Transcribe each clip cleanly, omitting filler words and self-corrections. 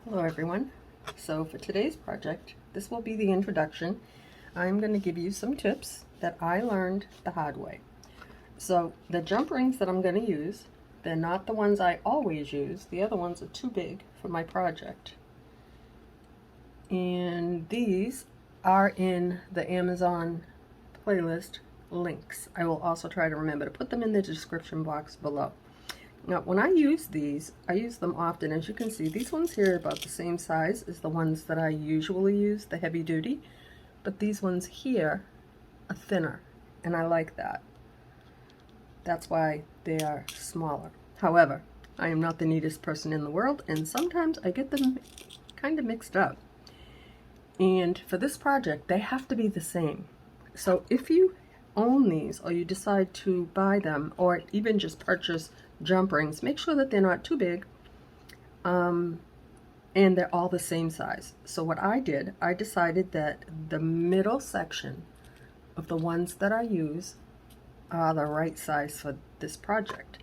Hello everyone. So for today's project, this will be the introduction. I'm going to give you some tips that I learned the hard way. So the jump rings that I'm going to use, they're not the ones I always use. The other ones are too big for my project. And these are in the Amazon playlist links. I will also try to remember to put them in the description box below. Now, when I use these, I use them often. As you can see, these ones here are about the same size as the ones that I usually use, the heavy duty, but these ones here are thinner, and I like that. That's why they are smaller. However, I am not the neatest person in the world, and sometimes I get them kind of mixed up. And for this project, they have to be the same. So if you own these, or you decide to buy them, or even just purchase jump rings, make sure that they're not too big, and they're all the same size. So what I did, I decided that the middle section of the ones that I use are the right size for this project.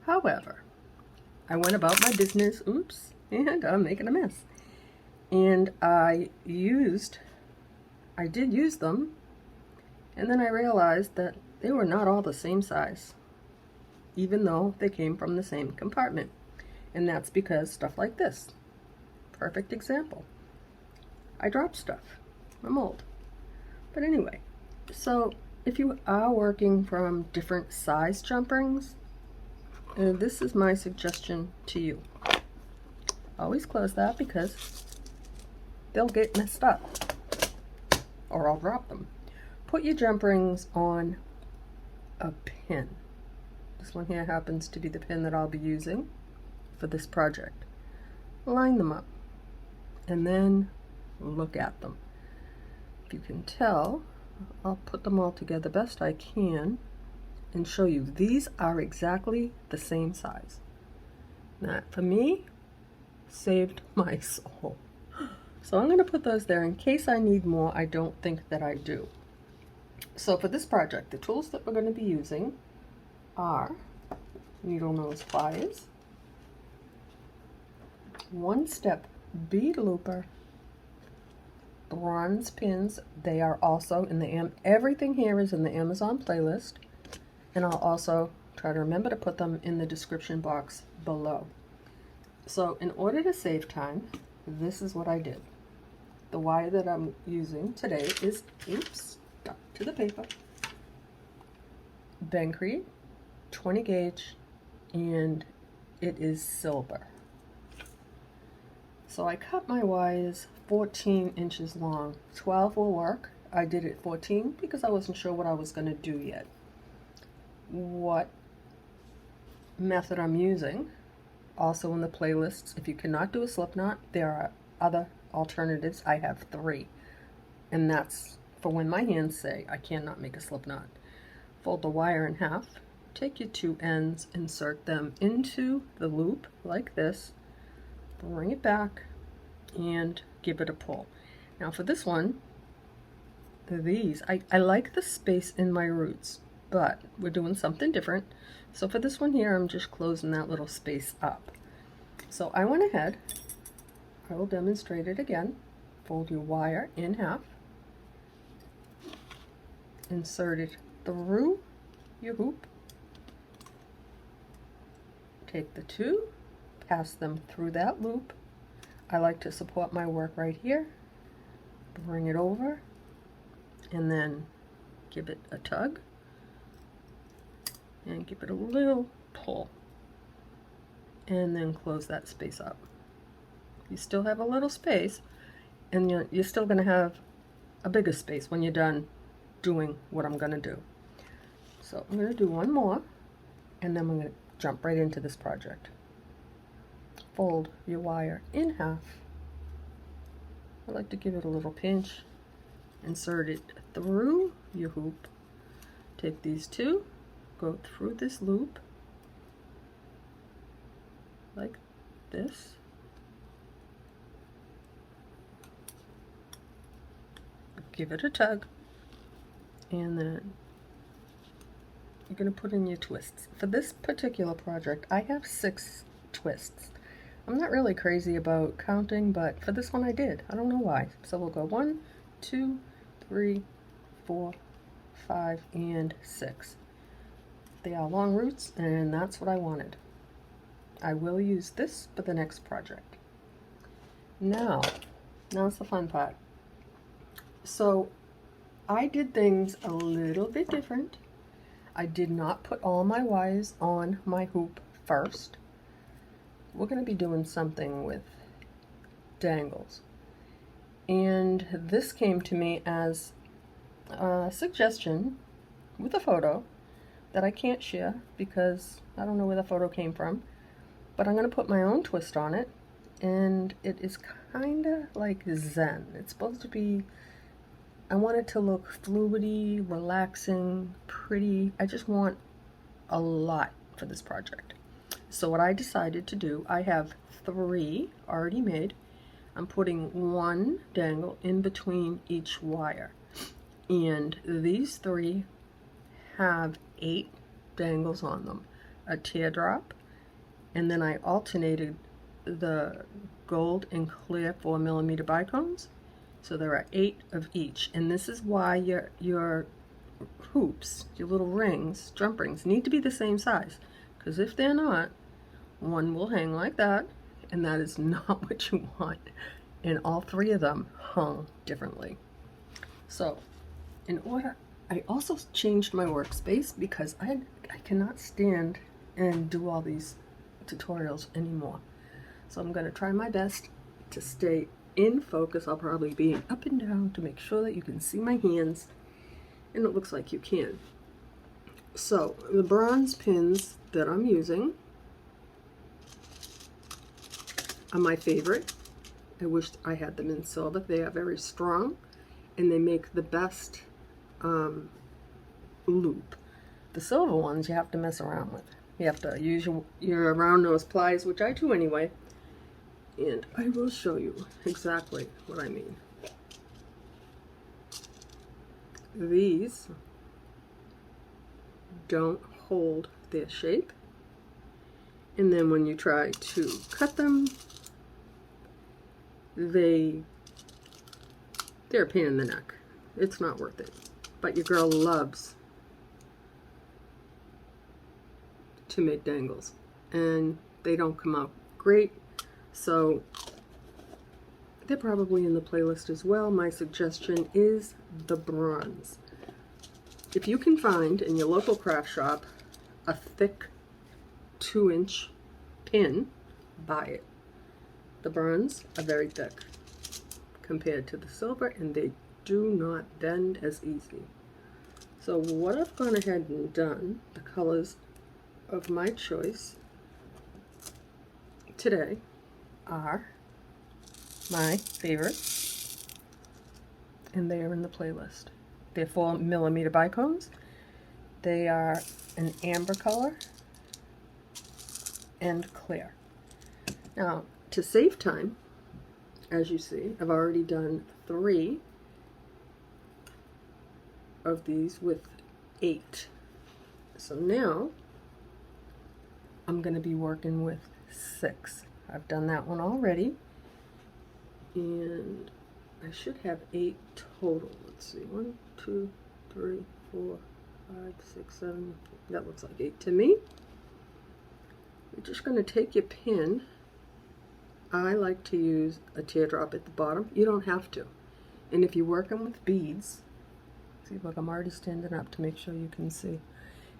However, I went about my business, oops, and I'm making a mess. And I did use them, and then I realized that they were not all the same size, even though they came from the same compartment. And that's because stuff like this. Perfect example. I dropped stuff. I'm old. But anyway, so if you are working from different size jump rings, this is my suggestion to you. Always close that because they'll get messed up, or I'll drop them. Put your jump rings on a pin. This one here happens to be the pin that I'll be using for this project. Line them up and then look at them. If you can tell, I'll put them all together best I can and show you. These are exactly the same size. That, for me, saved my soul. So I'm going to put those there in case I need more. I don't think that I do. So for this project, the tools that we're going to be using are needle nose pliers, one-step bead looper, bronze pins. They are also in the everything here is in the Amazon playlist, and I'll also try to remember to put them in the description box below. So in order to save time, this is what I did. The wire that I'm using today is, oops, stuck to the paper, Bencrete 20 gauge, and it is silver. So I cut my wires 14 inches long. 12 will work. I did it 14 because I wasn't sure what I was going to do yet. What method I'm using, also in the playlists. If you cannot do a slip knot, there are other alternatives. I have 3, and that's for when my hands say I cannot make a slip knot. Fold the wire in half, take your 2 ends, insert them into the loop like this, bring it back, and give it a pull. Now for this one, I like the space in my roots, but we're doing something different. So for this one here, I'm just closing that little space up. So I went ahead, I will demonstrate it again. Fold your wire in half, insert it through your hoop, take the 2, pass them through that loop. I like to support my work right here, bring it over, and then give it a tug, and give it a little pull, and then close that space up. You still have a little space, and you're still going to have a bigger space when you're done doing what I'm going to do. So I'm going to do one more, and then I'm going to jump right into this project. Fold your wire in half. I like to give it a little pinch. Insert it through your hoop. Take these 2, go through this loop like this. Give it a tug, and then you're going to put in your twists. For this particular project, I have 6 twists. I'm not really crazy about counting, but for this one I did. I don't know why. So we'll go 1, 2, 3, 4, 5, and 6. They are long roots, and that's what I wanted. I will use this for the next project. Now's the fun part. So I did things a little bit different. I did not put all my wires on my hoop first. We're going to be doing something with dangles. And this came to me as a suggestion with a photo that I can't share because I don't know where the photo came from. But I'm going to put my own twist on it. And it is kind of like Zen. It's supposed to be, I want it to look fluidy, relaxing, pretty. I just want a lot for this project. So what I decided to do, I have 3 already made. I'm putting 1 dangle in between each wire. And these 3 have 8 dangles on them. A teardrop, and then I alternated the gold and clear 4mm bicones. So there are 8 of each. And this is why your hoops, your little rings, jump rings, need to be the same size. Because if they're not, one will hang like that, and that is not what you want. And all 3 of them hung differently. So in order, I also changed my workspace because I cannot stand and do all these tutorials anymore. So I'm going to try my best to stay in focus. I'll probably be up and down to make sure that you can see my hands, and it looks like you can. So the bronze pins that I'm using are my favorite. I wish I had them in silver. They are very strong and they make the best loop. The silver ones you have to mess around with. You have to use your round nose pliers, which I do anyway, and I will show you exactly what I mean. These don't hold their shape, and then when you try to cut them, they're a pain in the neck. It's not worth it. But your girl loves to make dangles, and they don't come out great, so they're probably in the playlist as well. My suggestion is the bronze. If you can find in your local craft shop a thick 2-inch pin, buy it. The bronze are very thick compared to the silver, and they do not bend as easy. So what I've gone ahead and done, the colors of my choice today are my favorites, and they are in the playlist. They're 4mm bicones. They are an amber color and clear. Now, to save time, as you see, I've already done 3 of these with 8. So now I'm going to be working with 6. I've done that one already, and I should have 8 total. Let's see, 1, 2, 3, 4, 5, 6, 7. That looks like 8 to me. You're just going to take your pin. I like to use a teardrop at the bottom. You don't have to. And if you're working with beads, see, look, I'm already standing up to make sure you can see.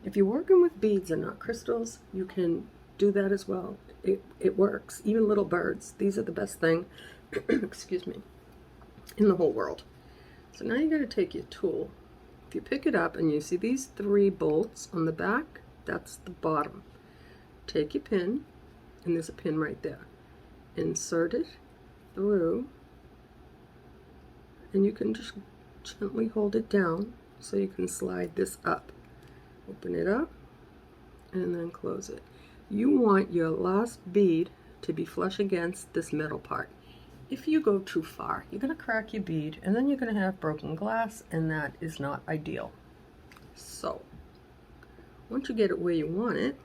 If you're working with beads and not crystals, you can do that as well. It works. Even little birds. These are the best thing, excuse me, in the whole world. So now you got to take your tool. If you pick it up and you see these 3 bolts on the back, that's the bottom. Take your pin, and there's a pin right there. Insert it through, and you can just gently hold it down so you can slide this up. Open it up and then close it. You want your last bead to be flush against this middle part. If you go too far, you're going to crack your bead, and then you're going to have broken glass, and that is not ideal. So once you get it where you want it,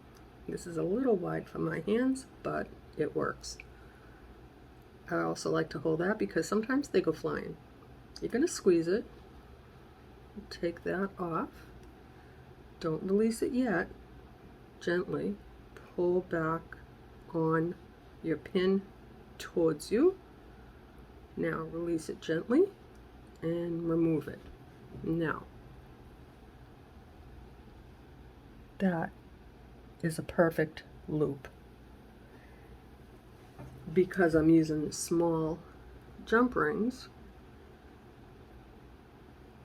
this is a little wide for my hands, but it works. I also like to hold that because sometimes they go flying. You're going to squeeze it, take that off, don't release it yet, gently pull back on your pin towards you. Now release it gently and remove it. Now, that is a perfect loop. Because I'm using small jump rings,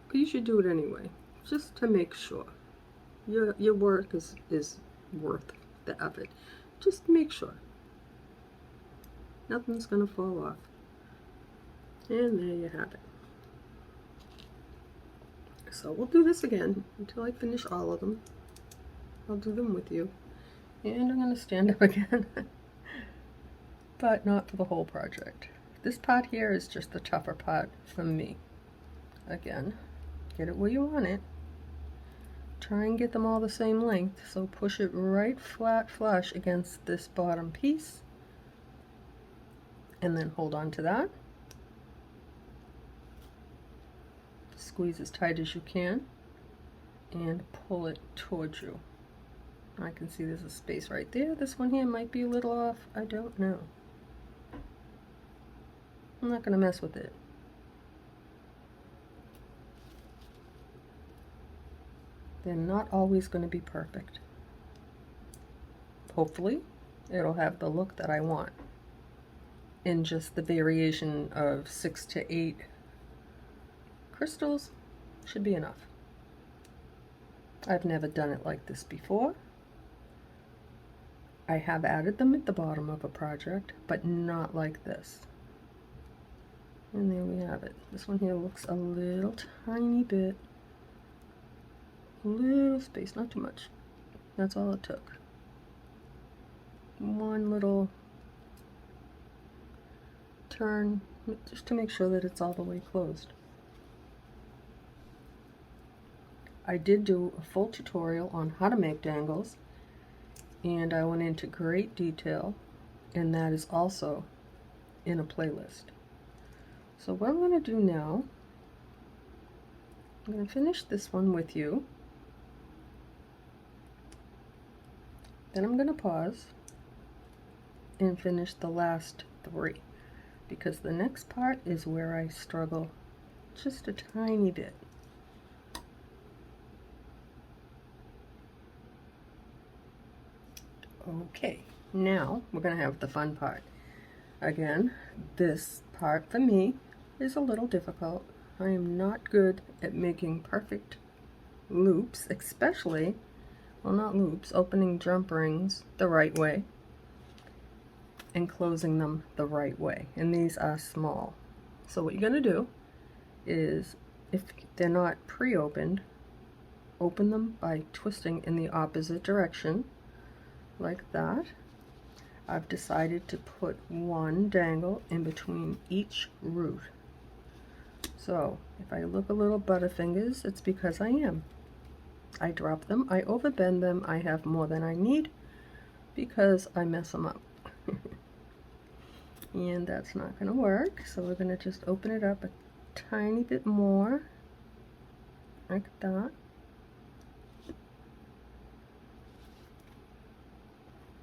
but you should do it anyway, just to make sure your work is worth the effort. Just make sure nothing's gonna fall off. And there you have it. So we'll do this again until I finish all of them. I'll do them with you, and I'm gonna stand up again. But not for the whole project. This part here is just the tougher part for me. Again, get it where you want it. Try and get them all the same length, so push it right flat flush against this bottom piece, and then hold on to that. Squeeze as tight as you can and pull it towards you. I can see there's a space right there. This one here might be a little off, I don't know. I'm not going to mess with it. They're not always going to be perfect. Hopefully, it'll have the look that I want. In just the variation of 6 to 8 crystals should be enough. I've never done it like this before. I have added them at the bottom of a project, but not like this. And there we have it. This one here looks a little tiny bit, a little space, not too much. That's all it took. One little turn, just to make sure that it's all the way closed. I did do a full tutorial on how to make dangles, and I went into great detail, and that is also in a playlist. So what I'm going to do now, I'm going to finish this one with you, then I'm going to pause and finish the last 3, because the next part is where I struggle just a tiny bit. Okay, now we're going to have the fun part. Again, this part for me is a little difficult. I am not good at making perfect loops, especially, well, not loops, opening jump rings the right way and closing them the right way. And these are small. So what you're going to do is, if they're not pre-opened, open them by twisting in the opposite direction, like that. I've decided to put one dangle in between each root. So if I look a little butterfingers, it's because I am. I drop them, I overbend them, I have more than I need because I mess them up. And that's not going to work, so we're going to just open it up a tiny bit more, like that.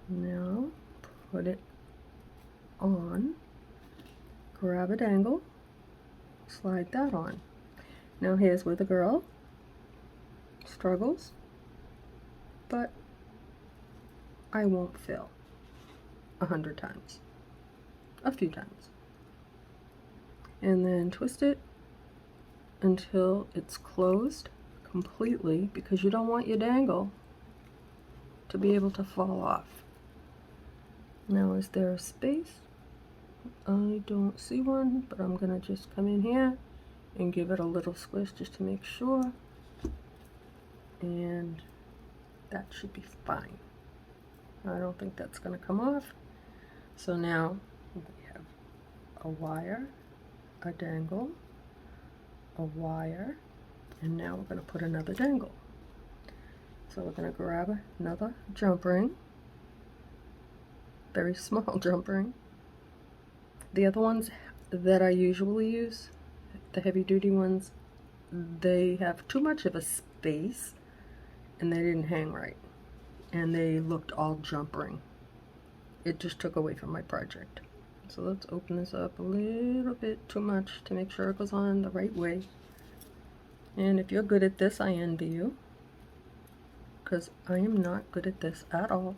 Now put it on, grab a dangle, slide that on. Now here's where the girl struggles, but I won't fail 100 times, a few times. And then twist it until it's closed completely, because you don't want your dangle to be able to fall off. Now, is there a space? I don't see one, but I'm gonna just come in here and give it a little squish just to make sure, and that should be fine. I don't think that's gonna come off. So now we have a wire, a dangle, a wire, and now we're gonna put another dangle. So we're gonna grab another jump ring, very small jump ring, The other ones that I usually use, the heavy duty ones, they have too much of a space and they didn't hang right. And they looked all jumpering. It just took away from my project. So let's open this up a little bit too much to make sure it goes on the right way. And if you're good at this, I envy you, because I am not good at this at all.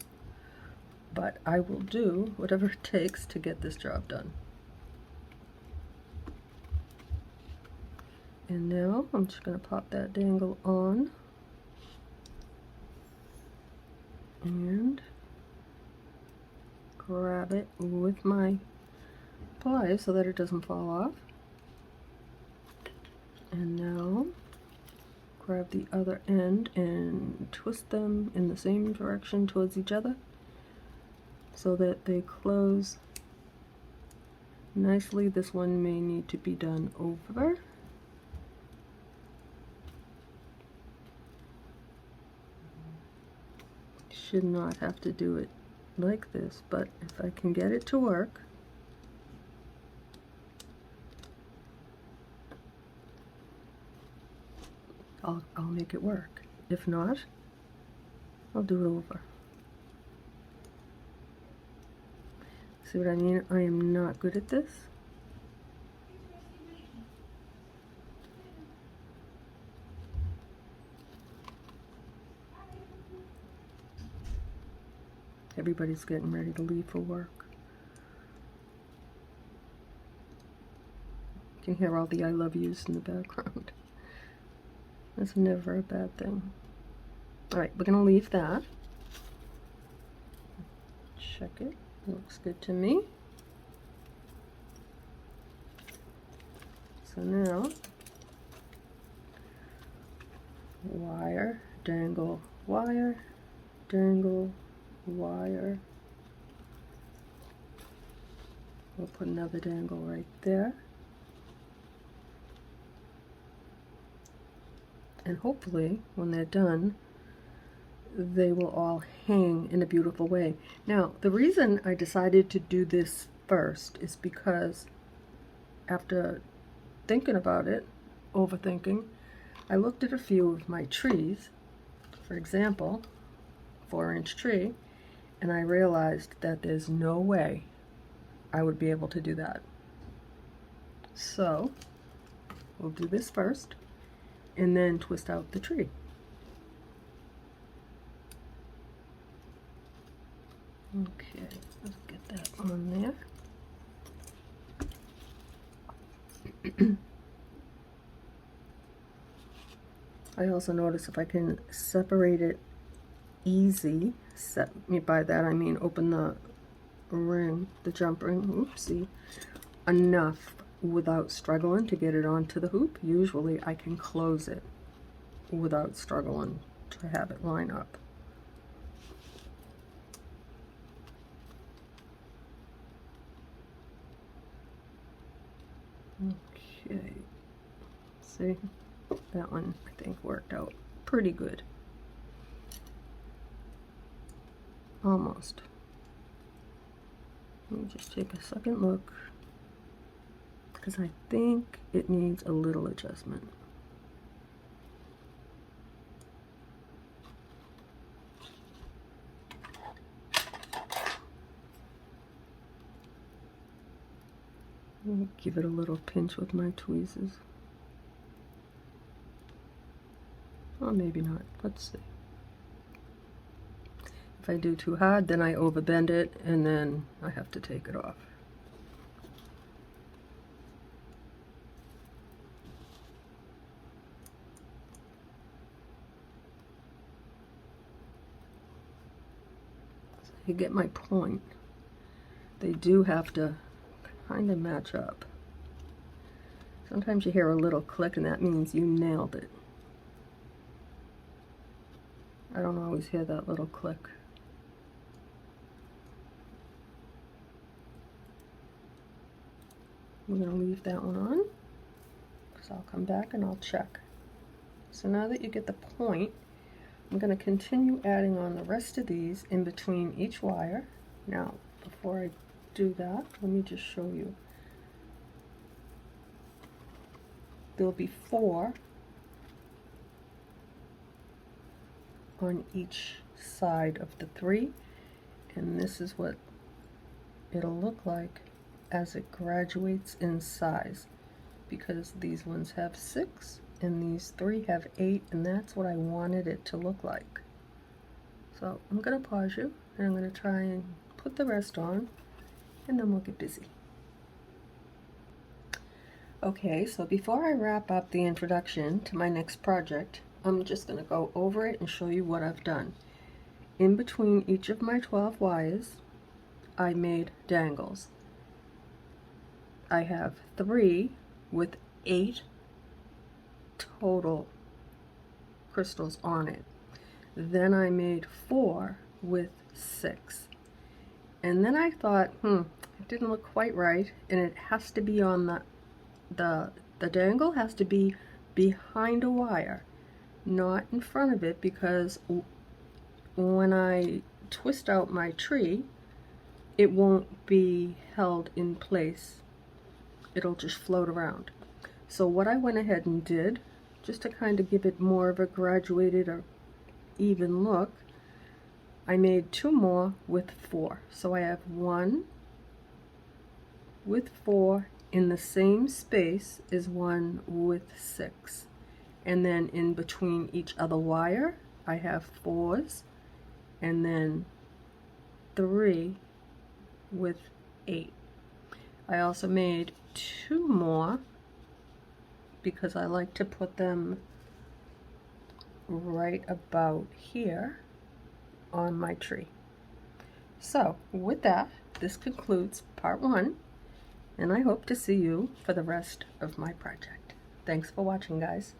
But I will do whatever it takes to get this job done. And now I'm just going to pop that dangle on and grab it with my pliers so that it doesn't fall off. And now grab the other end and twist them in the same direction towards each other so that they close nicely. This one may need to be done over. Should not have to do it like this, but if I can get it to work, I'll make it work. If not, I'll do it over. See what I mean? I am not good at this. Everybody's getting ready to leave for work. You can hear all the I love yous in the background. That's never a bad thing. Alright, we're going to leave that. Check it. Looks good to me. So now, wire, dangle, wire, dangle, wire. We'll put another dangle right there. And hopefully, when they're done, they will all hang in a beautiful way. Now, the reason I decided to do this first is because after thinking about it, overthinking, I looked at a few of my trees, for example, 4-inch tree, and I realized that there's no way I would be able to do that. So, we'll do this first, and then twist out the tree. Okay, let's get that on there. I also notice if I can separate it easy, by that I mean open the ring, the jump ring, oopsie, enough without struggling to get it onto the hoop. Usually I can close it without struggling to have it line up. Okay, see, that one I think worked out pretty good. Almost. Let me just take a second look, because I think it needs a little adjustment. Let me give it a little pinch with my tweezers. Or maybe not. Let's see. If I do too hard, then I overbend it, and then I have to take it off. So you get my point. They do have to kind of match up. Sometimes you hear a little click, and that means you nailed it. I don't always hear that little click. We're going to leave that one on, because I'll come back and I'll check. So now that you get the point, I'm going to continue adding on the rest of these in between each wire. Now, before I do that, let me just show you. there'll be 4 on each side of the 3, and this is what it'll look like as it graduates in size, because these ones have 6 and these 3 have 8, and that's what I wanted it to look like. So I'm going to pause you and I'm going to try and put the rest on, and then we'll get busy. Okay, so before I wrap up the introduction to my next project, I'm just going to go over it and show you what I've done. In between each of my 12 wires, I made dangles. I have 3 with 8 total crystals on it. Then I made 4 with 6. And then I thought, it didn't look quite right, and it has to be on the dangle has to be behind a wire, not in front of it, because when I twist out my tree, it won't be held in place. It'll just float around. So what I went ahead and did, just to kind of give it more of a graduated or even look, I made 2 more with 4. So I have 1 with 4 in the same space as 1 with 6. And then in between each other wire, I have 4s, and then 3 with 8. I also made 2 more because I like to put them right about here on my tree. So with that, this concludes part 1, and I hope to see you for the rest of my project. Thanks for watching, guys.